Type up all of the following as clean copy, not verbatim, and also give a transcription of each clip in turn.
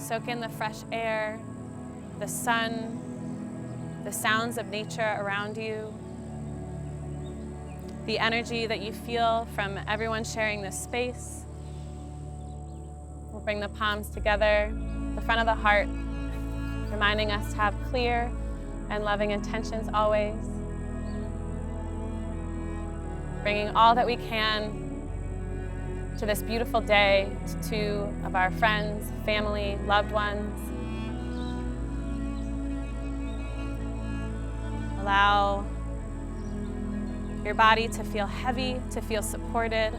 Soak in the fresh air, the sun, the sounds of nature around you, the energy that you feel from everyone sharing this space. We'll bring the palms together, the front of the heart, reminding us to have clear and loving intentions always. Bringing all that we can to this beautiful day to two of our friends, family, loved ones. Allow your body to feel heavy, to feel supported,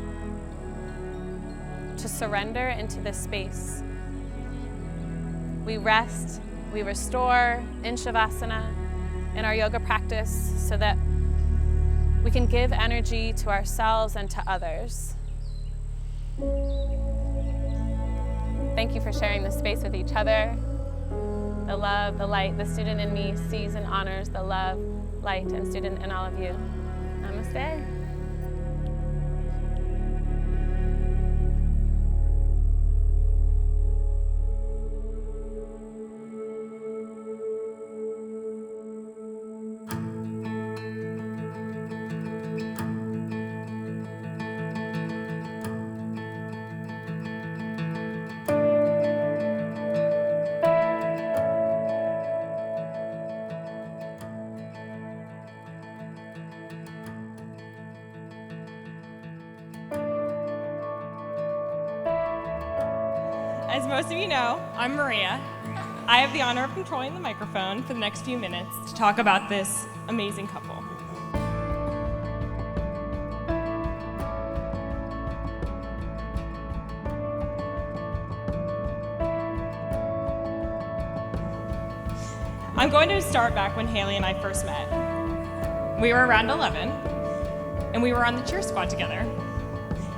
to surrender into this space. We rest, we restore in Shavasana, in our yoga practice, so that we can give energy to ourselves and to others. Thank you for sharing this space with each other. The love, the light, the student in me sees and honors the love, light, and student in all of you. Namaste. As most of you know, I'm Maria. I have the honor of controlling the microphone for the next few minutes to talk about this amazing couple. I'm going to start back when Haley and I first met. We were around 11, and we were on the cheer squad together.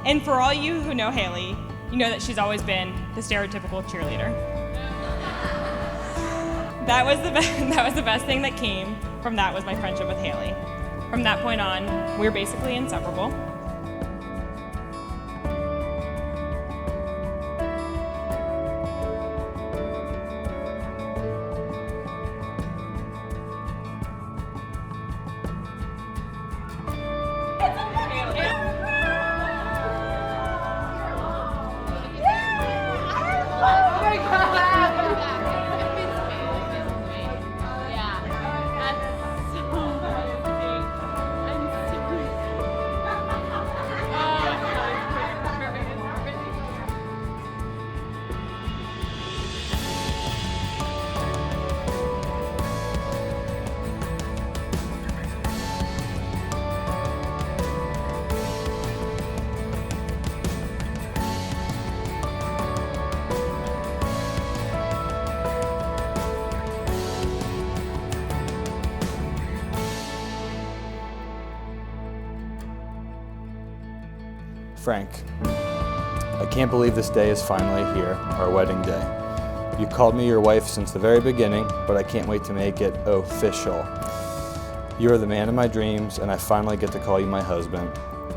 And for all you who know Haley, you know that she's always been the stereotypical cheerleader. That was the best thing that came from that was my friendship with Haley. From that point on, we were basically inseparable. Frank, I can't believe this day is finally here, our wedding day. You called me your wife since the very beginning, but I can't wait to make it official. You are the man of my dreams, and I finally get to call you my husband.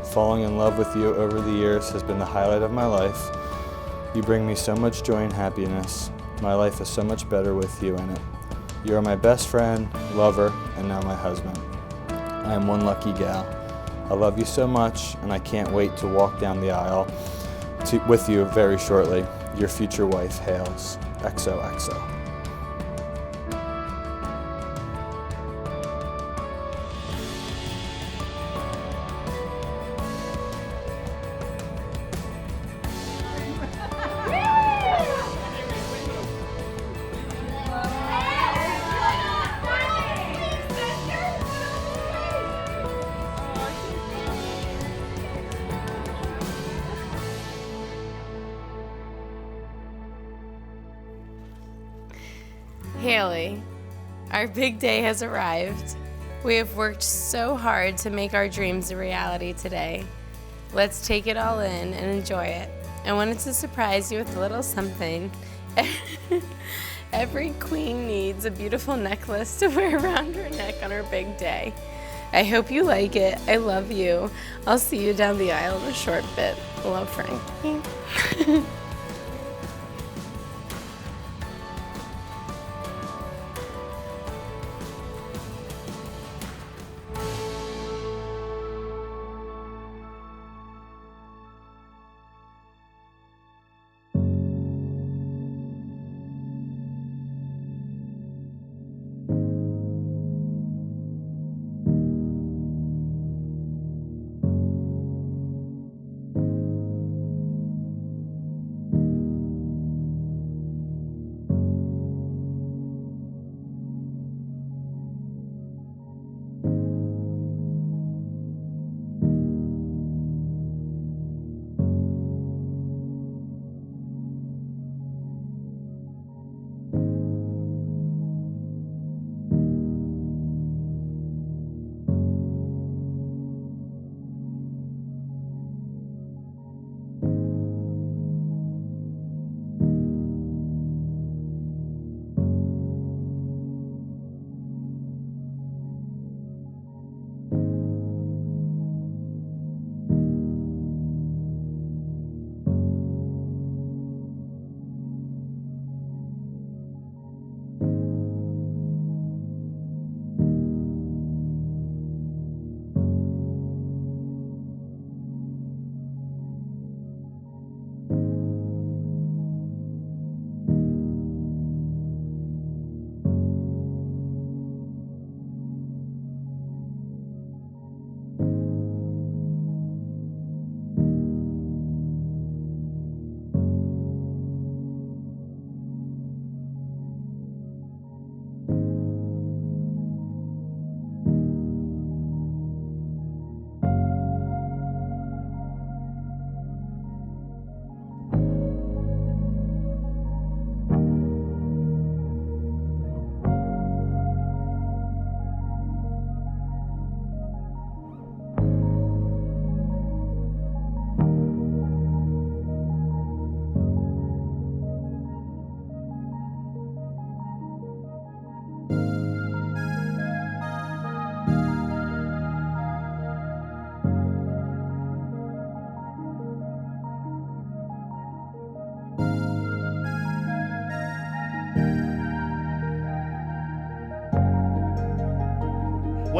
Falling in love with you over the years has been the highlight of my life. You bring me so much joy and happiness. My life is so much better with you in it. You are my best friend, lover, and now my husband. I am one lucky gal. I love you so much, and I can't wait to walk down the aisle with you very shortly. Your future wife hails. XOXO. Haley, our big day has arrived. We have worked so hard to make our dreams a reality today. Let's take it all in and enjoy it. I wanted to surprise you with a little something. Every queen needs a beautiful necklace to wear around her neck on her big day. I hope you like it. I love you. I'll see you down the aisle in a short bit. Love, Frank.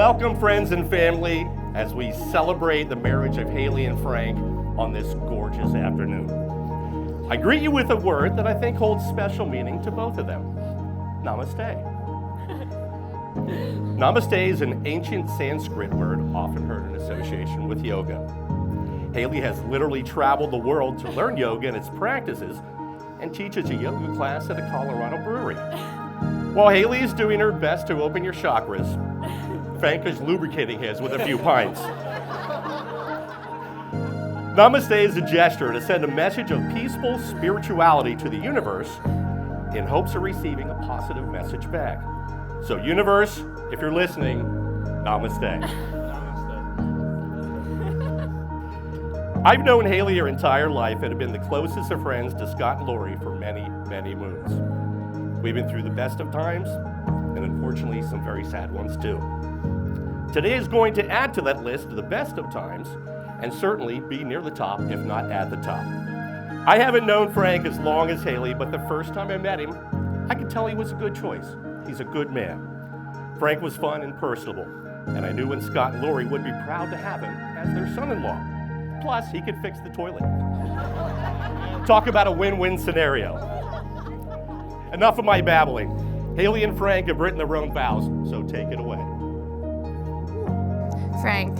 Welcome, friends and family, as we celebrate the marriage of Haley and Frank on this gorgeous afternoon. I greet you with a word that I think holds special meaning to both of them. Namaste. Namaste is an ancient Sanskrit word often heard in association with yoga. Haley has literally traveled the world to learn yoga and its practices and teaches a yoga class at a Colorado brewery. While Haley is doing her best to open your chakras, Frank is lubricating his with a few pints. Namaste is a gesture to send a message of peaceful spirituality to the universe in hopes of receiving a positive message back. So universe, if you're listening, namaste. I've known Haley her entire life and have been the closest of friends to Scott and Lori for many, many moons. We've been through the best of times and unfortunately some very sad ones too. Today is going to add to that list of the best of times and certainly be near the top, if not at the top. I haven't known Frank as long as Haley, but the first time I met him, I could tell he was a good choice. He's a good man. Frank was fun and personable, and I knew when Scott and Lori would be proud to have him as their son-in-law. Plus, he could fix the toilet. Talk about a win-win scenario. Enough of my babbling. Haley and Frank have written their own vows, so take it away. Frank,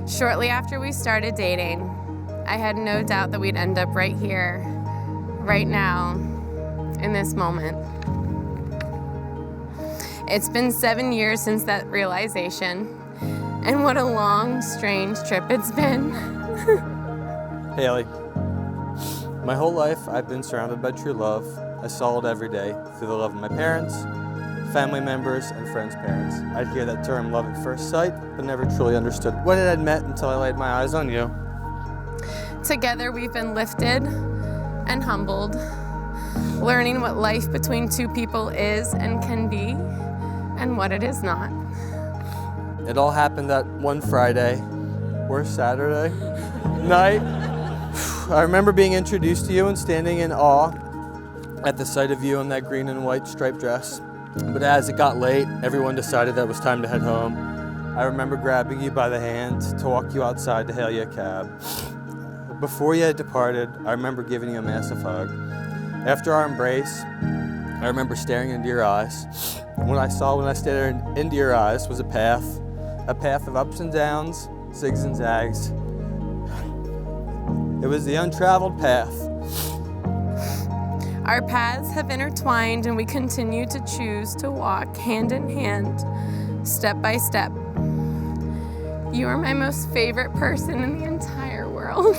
shortly after we started dating, I had no doubt that we'd end up right here, right now, in this moment. It's been 7 years since that realization, and what a long, strange trip it's been. Haley, my whole life I've been surrounded by true love. I saw it every day through the love of my parents, family members, and friends' parents. I'd hear that term love at first sight, but never truly understood what it had meant until I laid my eyes on you. Together we've been lifted and humbled, learning what life between two people is and can be, and what it is not. It all happened that one Friday, or Saturday night. I remember being introduced to you and standing in awe at the sight of you in that green and white striped dress. But as it got late, everyone decided that it was time to head home. I remember grabbing you by the hand to walk you outside to hail you a cab. Before you had departed, I remember giving you a massive hug. After our embrace, I remember staring into your eyes. What I saw when I stared into your eyes was a path of ups and downs, zigs and zags. It was the untraveled path. Our paths have intertwined and we continue to choose to walk hand in hand, step by step. You are my most favorite person in the entire world.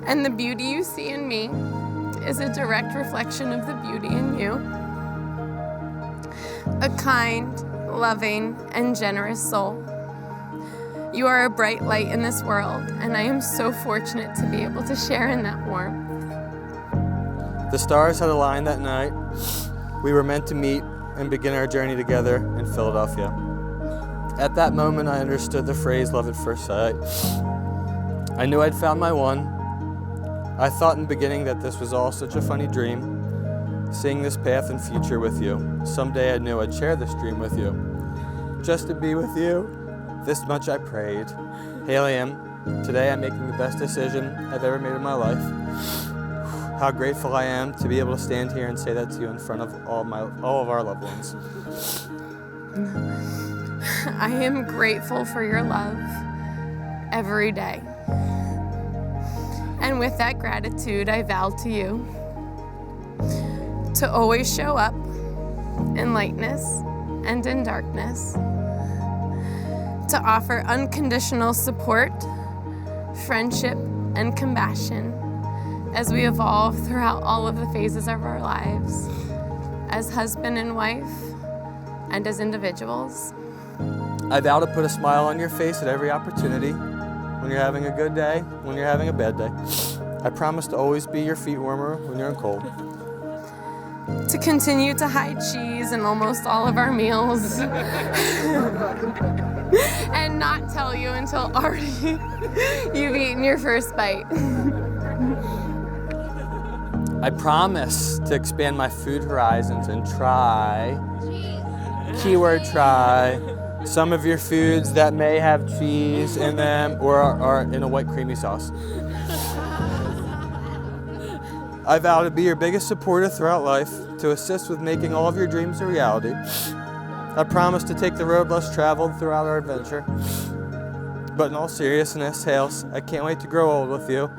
And the beauty you see in me is a direct reflection of the beauty in you. A kind, loving, and generous soul. You are a bright light in this world, and I am so fortunate to be able to share in that warmth. The stars had aligned that night. We were meant to meet and begin our journey together in Philadelphia. At that moment, I understood the phrase love at first sight. I knew I'd found my one. I thought in the beginning that this was all such a funny dream, seeing this path and future with you. Someday I knew I'd share this dream with you. Just to be with you, this much I prayed. Haley, today I'm making the best decision I've ever made in my life. How grateful I am to be able to stand here and say that to you in front of all of our loved ones. I am grateful for your love every day. And with that gratitude, I vow to you to always show up in lightness and in darkness, to offer unconditional support, friendship, and compassion as we evolve throughout all of the phases of our lives, as husband and wife, and as individuals. I vow to put a smile on your face at every opportunity, when you're having a good day, when you're having a bad day. I promise to always be your feet warmer when you're in cold. To continue to hide cheese in almost all of our meals. And not tell you until already you've eaten your first bite. I promise to expand my food horizons and try keyword try some of your foods that may have cheese in them or are in a white creamy sauce. I vow to be your biggest supporter throughout life, to assist with making all of your dreams a reality. I promise to take the road less traveled throughout our adventure. But in all seriousness, Hales, I can't wait to grow old with you.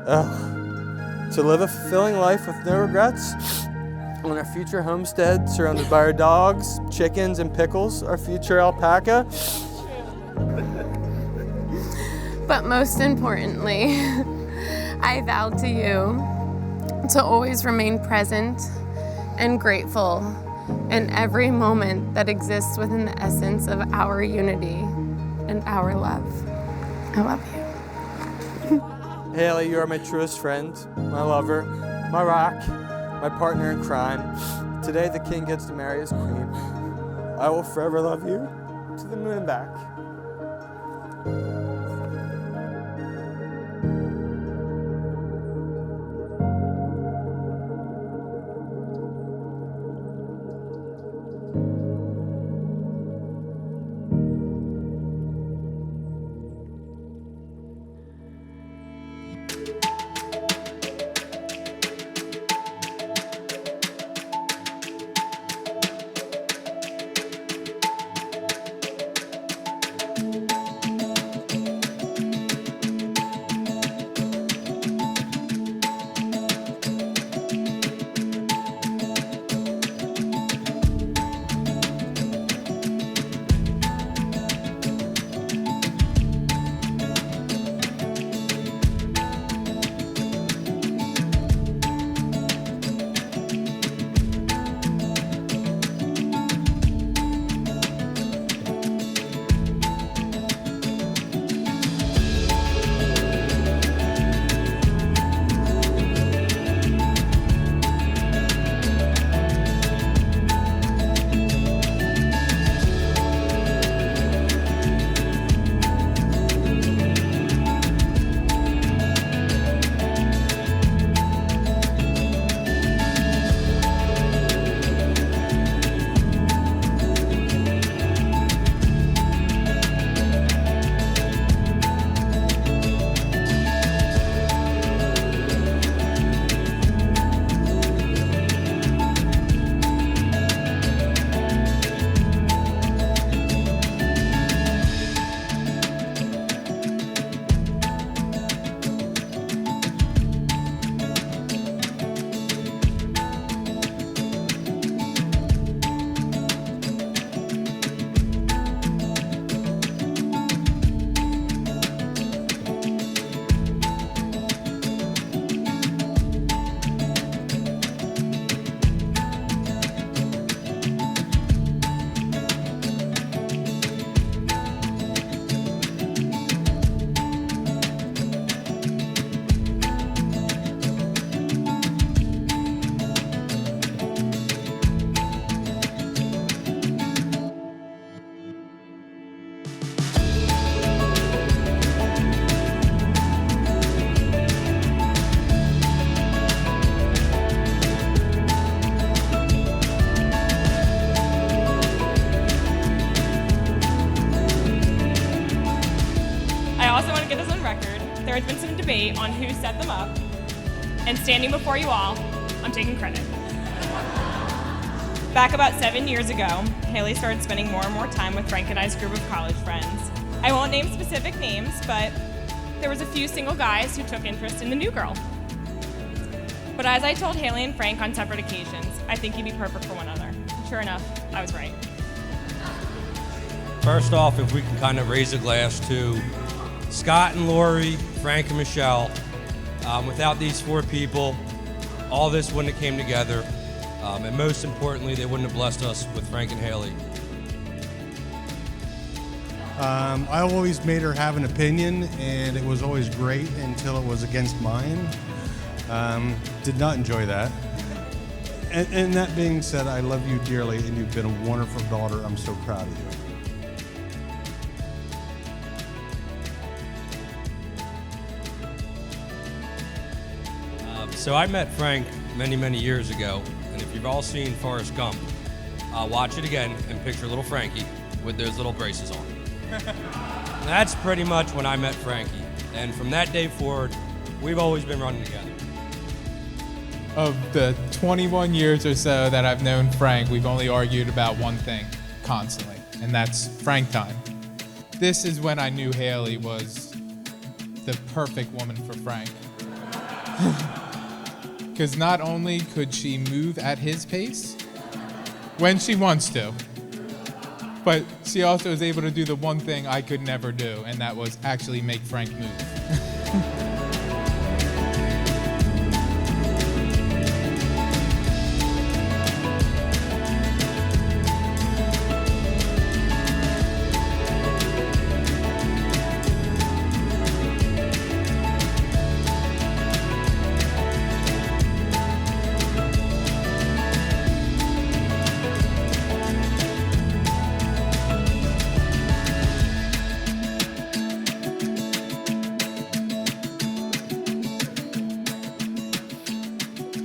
To live a fulfilling life with no regrets on our future homestead, surrounded by our dogs, chickens, and pickles, our future alpaca. But most importantly, I vow to you to always remain present and grateful in every moment that exists within the essence of our unity and our love. I love you. Haley, you are my truest friend, my lover, my rock, my partner in crime. Today the king gets to marry his queen. I will forever love you to the moon and back. There has been some debate on who set them up, and standing before you all, I'm taking credit. Back about 7 years ago, Haley started spending more and more time with Frank and I's group of college friends. I won't name specific names, but there was a few single guys who took interest in the new girl. But as I told Haley and Frank on separate occasions, I think you'd be perfect for one another. Sure enough, I was right. First off, if we can kind of raise a glass to Scott and Lori, Frank and Michelle. Without these four people, all this wouldn't have came together. And most importantly, they wouldn't have blessed us with Frank and Haley. I always made her have an opinion, and it was always great until it was against mine. Did not enjoy that. And that being said, I love you dearly, and you've been a wonderful daughter. I'm so proud of you. So I met Frank many, many years ago, and if you've all seen Forrest Gump, watch it again and picture little Frankie with those little braces on. That's pretty much when I met Frankie. And from that day forward, we've always been running together. Of the 21 years or so that I've known Frank, we've only argued about one thing constantly, and that's Frank time. This is when I knew Haley was the perfect woman for Frank. Because not only could she move at his pace when she wants to, but she also is able to do the one thing I could never do, and that was actually make Frank move.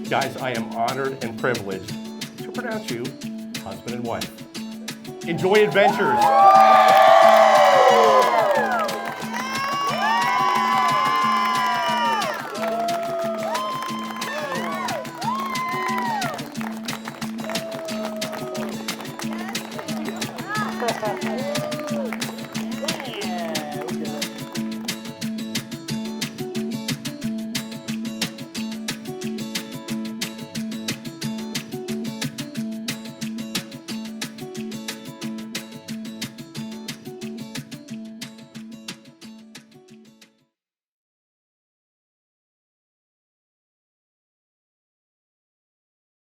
Guys, I am honored and privileged to pronounce you husband and wife. Enjoy adventures.